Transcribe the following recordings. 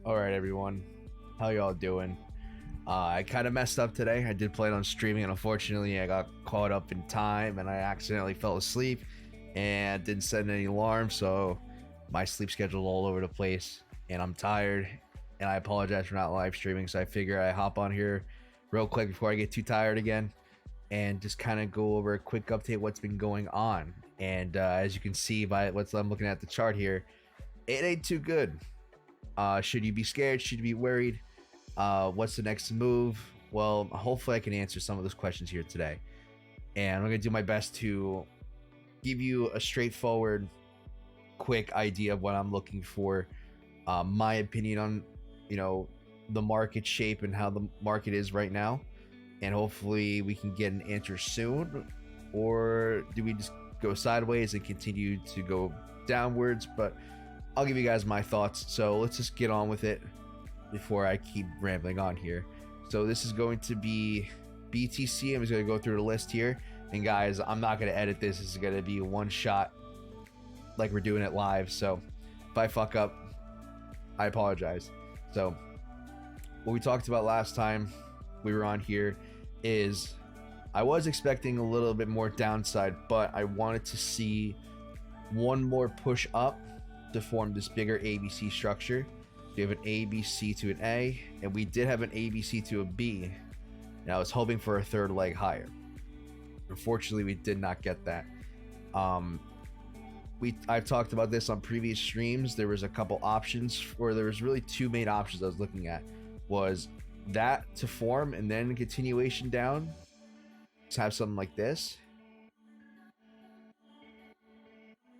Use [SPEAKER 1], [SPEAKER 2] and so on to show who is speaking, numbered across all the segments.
[SPEAKER 1] All right, everyone. How y'all doing? I kind of messed up today. I did plan on streaming, and unfortunately, I got caught up in time, and I accidentally fell asleep and didn't set any alarm, so my sleep schedule's all over the place, and I'm tired, and I apologize for not live streaming, so I figure I hop on here real quick before I get too tired again and just kind of go over a quick update what's been going on. And as you can see by what I'm looking at the chart here, it ain't too good. Should you be scared? Should you be worried? What's the next move? Well, hopefully I can answer some of those questions here today. And I'm going to do my best to give you a straightforward, quick idea of what I'm looking for. My opinion on, the market shape and how the market is right now. And hopefully we can get an answer soon. Or do we just go sideways and continue to go downwards? But I'll give you guys my thoughts. So let's just get on with it before I keep rambling on here. So this is going to be BTC. I'm just going to go through the list here. And guys, I'm not going to edit this. This is going to be one shot like we're doing it live. So if I fuck up, I apologize. So what we talked about last time we were on here is I was expecting a little bit more downside, but I wanted to see one more push up to form this bigger ABC structure. We have an ABC to an A, and we did have an ABC to a B, and I was hoping for a third leg higher. Unfortunately, we did not get that. I've talked about this on previous streams. There was a couple options, or there was really two main options I was looking at. Was that to form and then continuation down, just have something like this,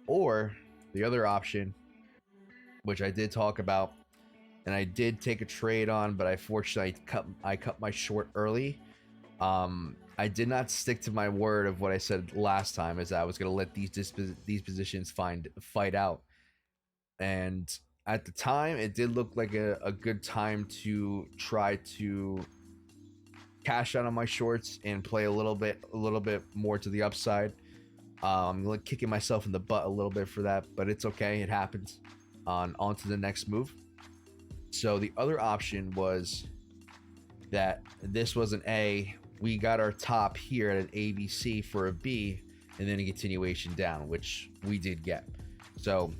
[SPEAKER 1] or the other option, which I did talk about and I did take a trade on, but unfortunately I cut my short early. I did not stick to my word of what I said last time, is that I was going to let these positions fight out. And at the time, it did look like a good time to try to cash out on my shorts and play a little bit more to the upside. I'm like kicking myself in the butt a little bit for that, but it's okay. It happens. On to the next move. So the other option was that this was an A. We got our top here at an ABC for a B, and then a continuation down, which we did get. So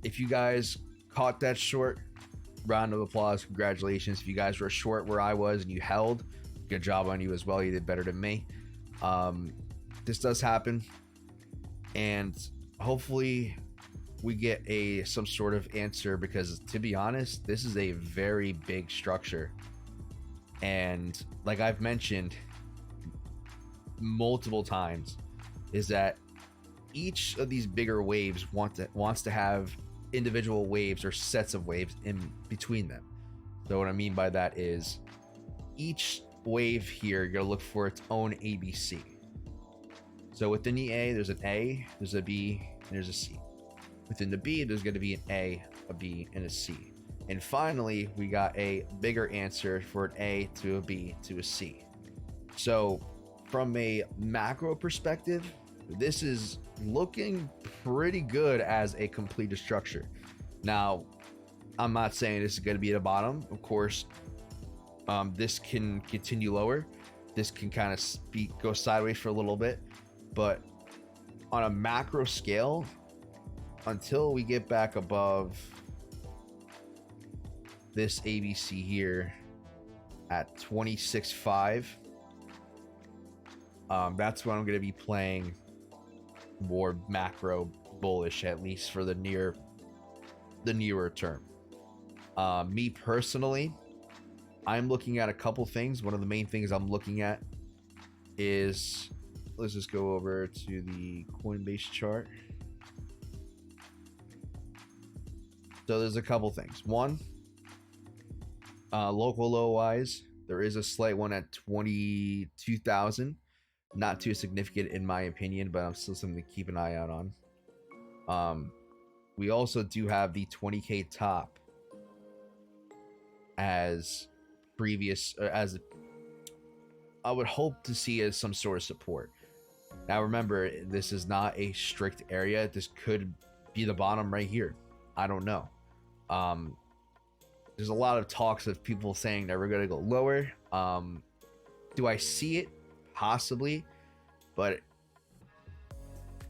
[SPEAKER 1] if you guys caught that short, round of applause, congratulations. If you guys were short where I was and you held, good job on you as well. You did better than me. This does happen, and hopefully we get some sort of answer, because to be honest, this is a very big structure, and like I've mentioned multiple times, is that each of these bigger waves wants to have individual waves or sets of waves in between them. So what I mean by that is each wave here, you're gonna look for its own ABC. So within the A, there's an A, there's a B, and there's a C. Within the B, there's going to be an A, a B, and a C. And finally, we got a bigger answer for an A to a B to a C. So from a macro perspective, this is looking pretty good as a completed structure. Now, I'm not saying this is going to be at the bottom. Of course, this can continue lower. This can kind of go sideways for a little bit. But on a macro scale, until we get back above this ABC here at 26.5, that's when I'm going to be playing more macro bullish, at least for the nearer term. Me personally, I'm looking at a couple things. One of the main things I'm looking at is, let's just go over to the Coinbase chart. So there's a couple things. One, local low wise, there is a slight one at 22,000. Not too significant in my opinion, but I'm still something to keep an eye out on. We also do have the 20K top as previous, as I would hope to see as some sort of support. Now remember, this is not a strict area. This could be the bottom right here. I don't know. there's a lot of talks of people saying that we're going to go lower. Do I see it? Possibly, but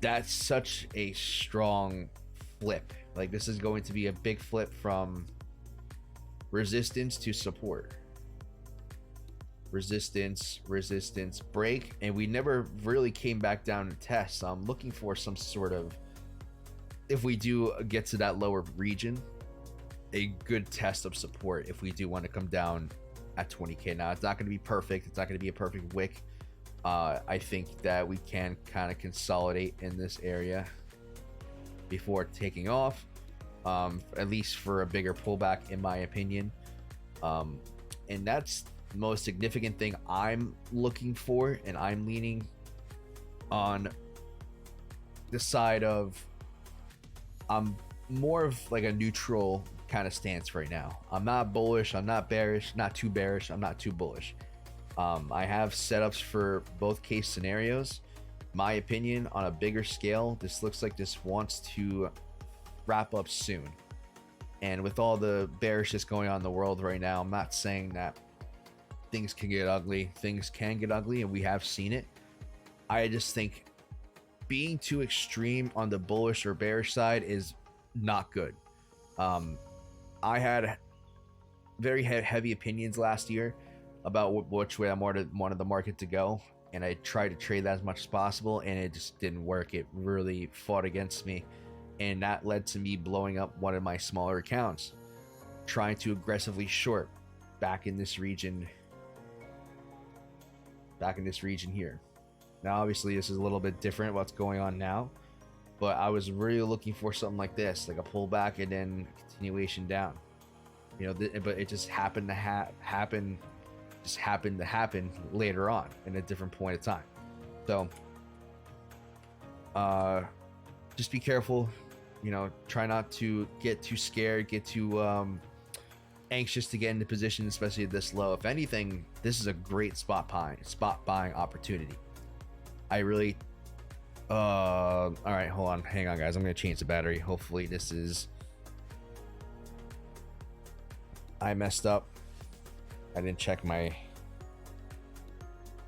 [SPEAKER 1] that's such a strong flip. Like, this is going to be a big flip from resistance to support. Resistance, resistance, break, and we never really came back down to test. So I'm looking for some sort of, if we do get to that lower region, a good test of support if we do want to come down at 20k. Now, it's not going to be perfect. It's not going to be a perfect wick. I think that we can kind of consolidate in this area before taking off, at least for a bigger pullback, in my opinion. And that's the most significant thing I'm looking for, and I'm leaning on the side of, I'm more of like a neutral kind of stance right now. I'm not bullish, I'm not bearish, not too bearish, I'm not too bullish. I have setups for both case scenarios. My opinion, on a bigger scale, this looks like this wants to wrap up soon. And with all the bearishness going on in the world right now, I'm not saying that things can get ugly. Things can get ugly, and we have seen it. I just think being too extreme on the bullish or bearish side is not good. I had very heavy opinions last year about which way I wanted the market to go, and I tried to trade that as much as possible, and it just didn't work. It really fought against me, and that led to me blowing up one of my smaller accounts, trying to aggressively short back in this region here. Now, obviously, this is a little bit different what's going on now, but I was really looking for something like this, like a pullback and then continuation down. You know, but it just happened to happen later on in a different point of time. So just be careful, you know, try not to get too scared, get too anxious to get into position, especially at this low. If anything, this is a great spot buying opportunity. I really all right, hold on, hang on guys, I'm gonna change the battery. Hopefully this is, I messed up. I didn't check my,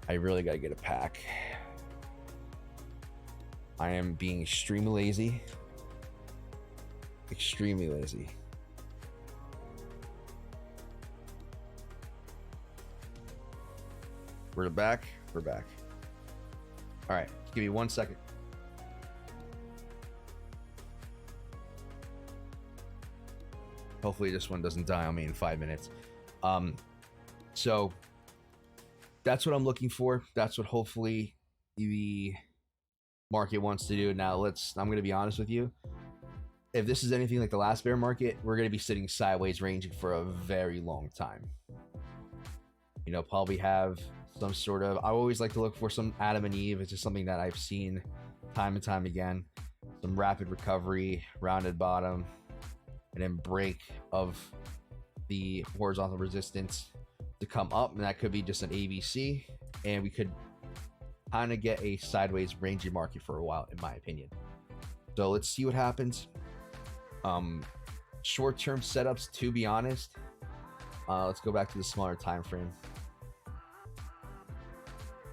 [SPEAKER 1] I really gotta get a pack. I am being extremely lazy. Extremely lazy. We're back. We're back. All right, give me 1 second. Hopefully this one doesn't die on me in 5 minutes. So that's what I'm looking for. That's what hopefully the market wants to do. Now I'm going to be honest with you. If this is anything like the last bear market, we're going to be sitting sideways ranging for a very long time. You know, probably have some sort of, I always like to look for some Adam and Eve. It's just something that I've seen time and time again. Some rapid recovery, rounded bottom, and then break of the horizontal resistance to come up, and that could be just an ABC, and we could kind of get a sideways ranging market for a while, in my opinion. So let's see what happens. Short-term setups, to be honest, let's go back to the smaller time frame.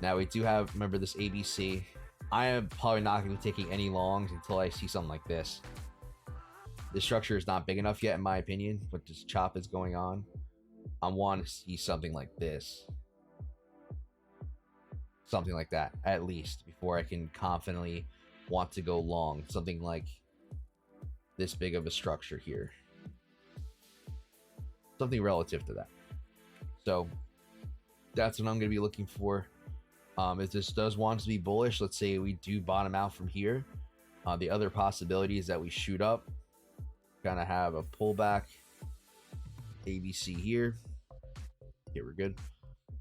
[SPEAKER 1] Now we do have, remember, this ABC. I am probably not going to be taking any longs until I see something like this. The structure is not big enough yet, in my opinion, but this chop is going on. I want to see something like this. Something like that, at least, before I can confidently want to go long. Something like this big of a structure here. Something relative to that. So that's what I'm going to be looking for. If this does want to be bullish, let's say we do bottom out from here. The other possibility is that we shoot up. Kind of have a pullback. ABC here. Okay, we're good.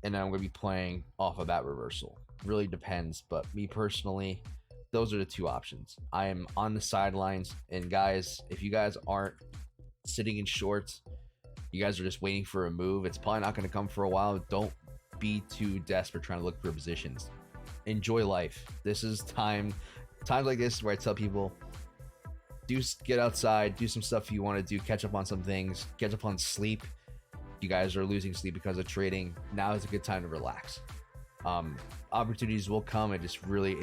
[SPEAKER 1] And then I'm going to be playing off of that reversal. Really depends, but me personally, those are the two options. I am on the sidelines, and guys, if you guys aren't sitting in shorts, you guys are just waiting for a move, it's probably not going to come for a while. Don't be too desperate trying to look for positions. Enjoy life. This is times like this where I tell people, get outside, do some stuff you want to do, catch up on some things, catch up on sleep. You guys are losing sleep because of trading. Now is a good time to relax. Opportunities will come. It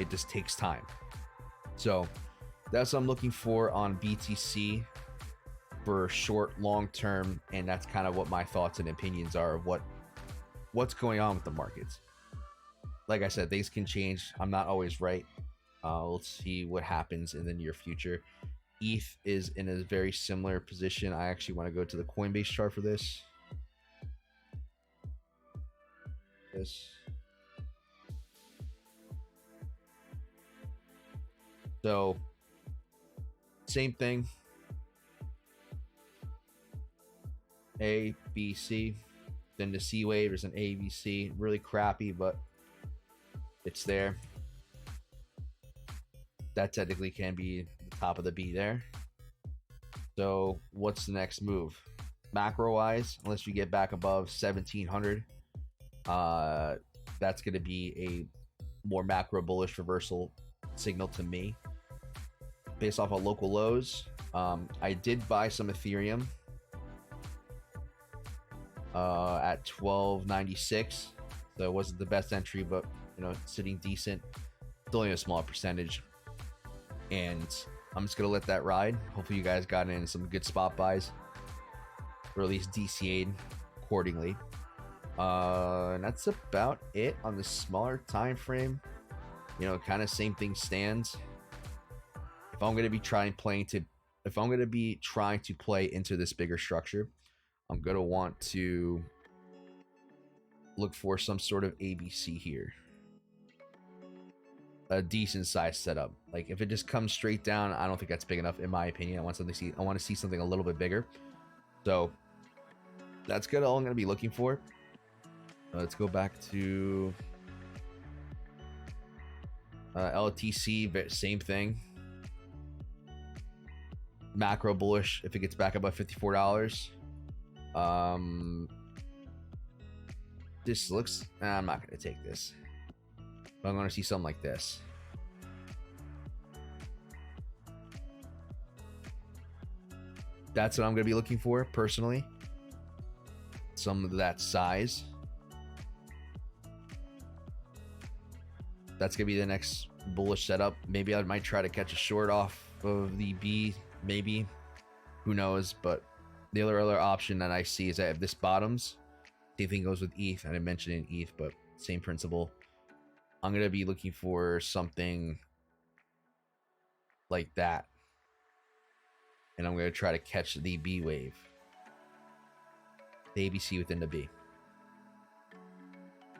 [SPEAKER 1] just takes time. So that's what I'm looking for on BTC for short, long term, and that's kind of what my thoughts and opinions are of what's going on with the markets. Like I said, things can change. I'm not always right. Let's see what happens in the near future. ETH is in a very similar position. I actually want to go to the Coinbase chart for this. So same thing. A, B, C. Then the C wave is an A, B, C. Really crappy, but it's there. That technically can be the top of the B there. So what's the next move? Macro wise, unless you get back above 1700, that's going to be a more macro bullish reversal signal to me. Based off of local lows, I did buy some Ethereum at 1296. So it wasn't the best entry, but sitting decent. It's only a small percentage, and I'm just gonna let that ride. Hopefully you guys got in some good spot buys, or at least DCA'd accordingly. And that's about it on the smaller time frame. Kind of same thing stands. If I'm gonna be trying to play into this bigger structure, I'm gonna want to look for some sort of ABC here. A decent size setup. Like if it just comes straight down, I don't think that's big enough in my opinion. I want to see something a little bit bigger. So that's good. All I'm gonna be looking for. Let's go back to LTC. Same thing. Macro bullish if it gets back above $54. This looks. I'm not gonna take this. But I'm gonna see something like this. That's what I'm gonna be looking for personally. Some of that size. That's gonna be the next bullish setup. Maybe I might try to catch a short off of the B. Maybe. Who knows? But the other option that I see is that if this bottoms, same thing goes with ETH. I didn't mention it in ETH, but same principle. I'm going to be looking for something like that. And I'm going to try to catch the B wave. The ABC within the B.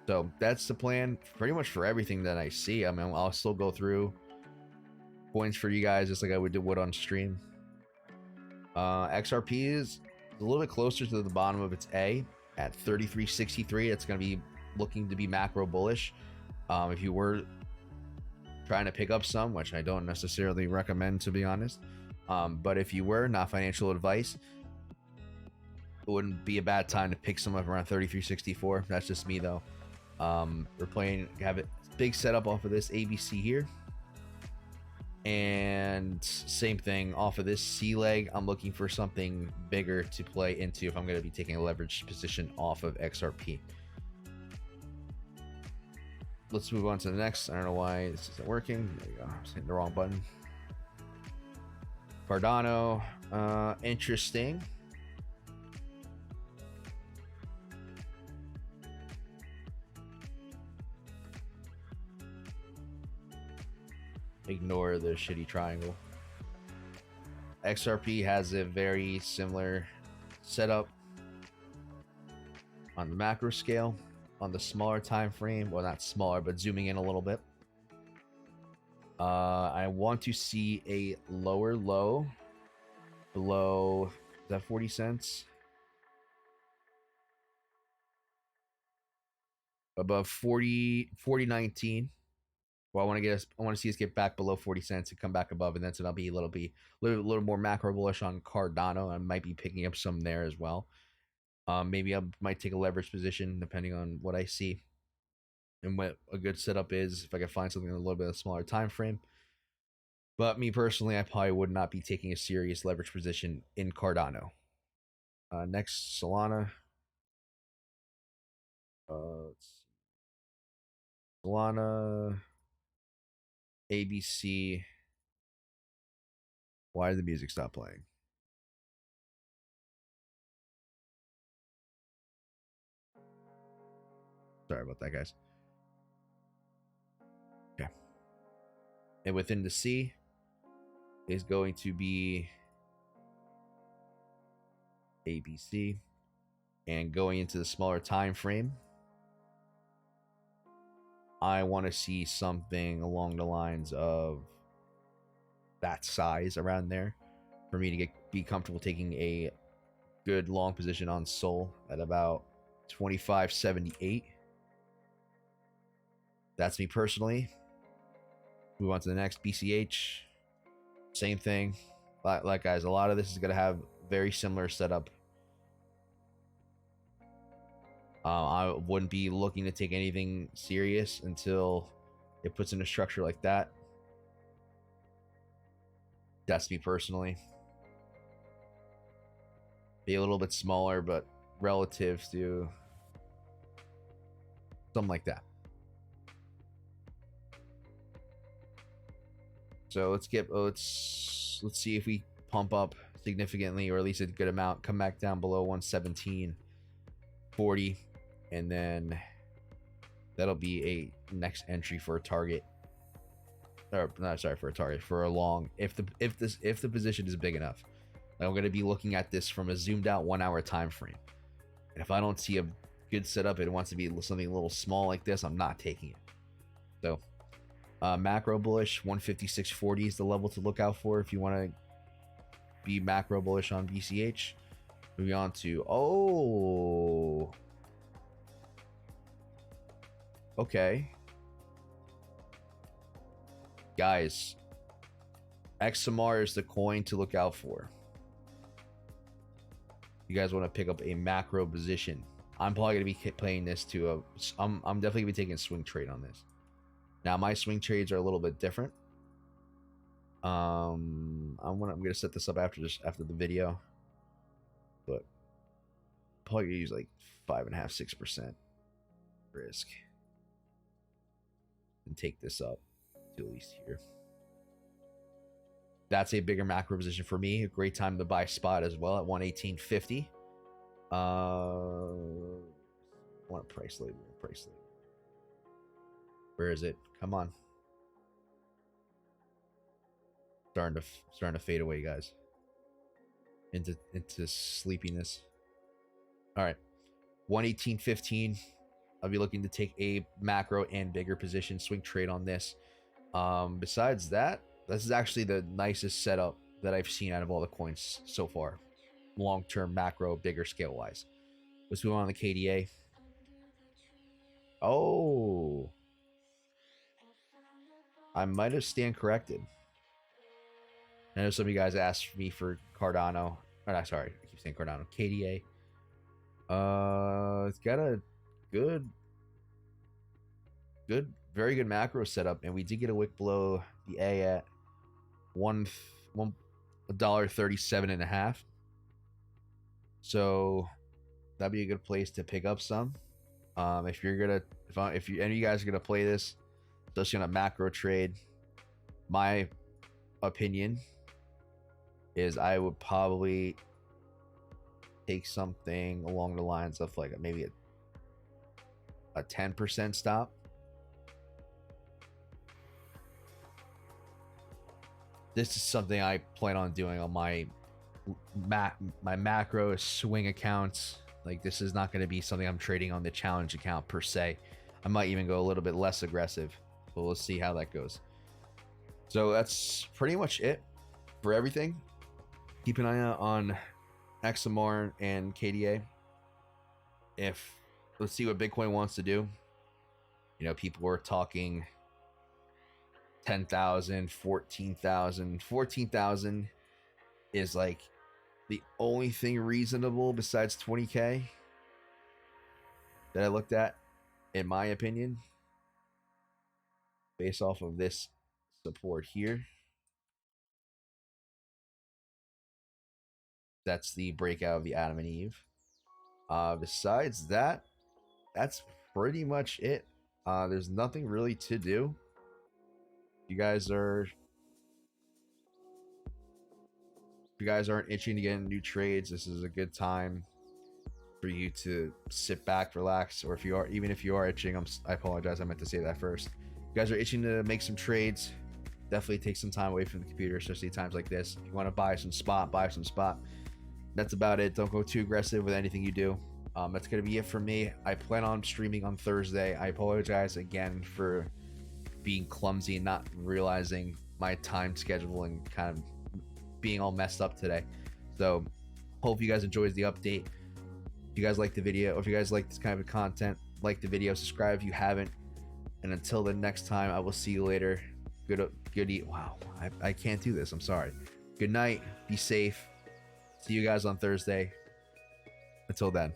[SPEAKER 1] So that's the plan pretty much for everything that I see. I mean, I'll still go through points for you guys just like I would on stream. XRP is a little bit closer to the bottom of its A at 33.63. It's going to be looking to be macro bullish. If you were trying to pick up some, which I don't necessarily recommend to be honest, but if you were, not financial advice, it wouldn't be a bad time to pick some up around 33.64. That's just me though. Have a big setup off of this ABC here. And same thing off of this C leg. I'm looking for something bigger to play into if I'm going to be taking a leveraged position off of XRP. Let's move on to the next. I don't know why this isn't working. There you go. I'm hitting the wrong button. Cardano. Interesting. Ignore the shitty triangle. XRP has a very similar setup on the macro scale. On the smaller time frame, well, not smaller, but zooming in a little bit, I want to see a lower low below, is that 40 cents? Above 40.19. Well, I want to see us get back below 40 cents and come back above, and then so I'll be a little more macro bullish on Cardano. I might be picking up some there as well. Maybe I might take a leverage position depending on what I see and what a good setup is. If I can find something in a little bit of a smaller time frame, But me personally, I probably would not be taking a serious leverage position in Cardano. Next, Solana. Let's see. Solana, ABC. Why did the music stop playing? Sorry about that, guys. Okay. And within the C is going to be ABC. And going into the smaller time frame, I want to see something along the lines of that size around there for me to be comfortable taking a good long position on Sol at about 25.78. That's me personally. Move on to the next, BCH. Same thing. Like guys, a lot of this is gonna have very similar setup. I wouldn't be looking to take anything serious until it puts in a structure like that. That's me personally. Be a little bit smaller, but relative to something like that. So let's see if we pump up significantly, or at least a good amount, come back down below 117.40, and then that'll be a next entry for a target. Or not, sorry, for a target, for a long, if the position is big enough. I'm going to be looking at this from a zoomed out 1 hour time frame. And if I don't see a good setup, it wants to be something a little small like this, I'm not taking it. So macro bullish, 156.40 is the level to look out for if you want to be macro bullish on BCH. Moving on to, okay, guys, XMR is the coin to look out for. You guys want to pick up a macro position. I'm probably going to be playing this to I'm definitely going to be taking a swing trade on this. Now my swing trades are a little bit different. I'm gonna set this up after the video, but probably gonna use like 5.5-6% risk and take this up to at least here. That's a bigger macro position for me. A great time to buy spot as well at 118.50. I want a price label. Where is it? Come on. Starting to fade away, guys. Into sleepiness. All right. 118.15. I'll be looking to take a macro and bigger position swing trade on this. Besides that, this is actually the nicest setup that I've seen out of all the coins so far. Long-term macro, bigger scale wise. Let's move on to the KDA. Oh, I might have stand corrected. I know some of you guys asked me for Cardano. Sorry, I keep saying Cardano. KDA. It's got a good, very good macro setup, and we did get a wick below the A at $1.37.5. So that'd be a good place to pick up some. If any of you guys are gonna play this, especially on a macro trade, my opinion is I would probably take something along the lines of like maybe a 10% stop. This is something I plan on doing on my macro swing accounts. Like, this is not going to be something I'm trading on the challenge account per se. I might even go a little bit less aggressive, but we'll see how that goes. So that's pretty much it for everything. Keep an eye out on XMR and KDA. Let's see what Bitcoin wants to do. You know, people were talking 10,000, 14,000. 14,000 is like the only thing reasonable besides 20K that I looked at, in my opinion, based off of this support here. That's the breakout of the Adam and Eve. Besides that, that's pretty much it. There's nothing really to do. You guys are If you guys aren't itching to get into new trades, this is a good time for you to sit back, relax, or if you are, even if you are itching, I apologize, I meant to say that first. If you guys are itching to make some trades, definitely take some time away from the computer, especially times like this. If you want to buy some spot, buy some spot. That's about it. Don't go too aggressive with anything you do. That's gonna be it for me. I plan on streaming on Thursday. I apologize again for being clumsy and not realizing my time schedule and kind of being all messed up today. So hope you guys enjoyed the update. If you guys like the video, or if you guys like this kind of content, like the video, subscribe if you haven't. And until the next time, I will see you later. Wow, I can't do this. I'm sorry. Good night. Be safe. See you guys on Thursday. Until then.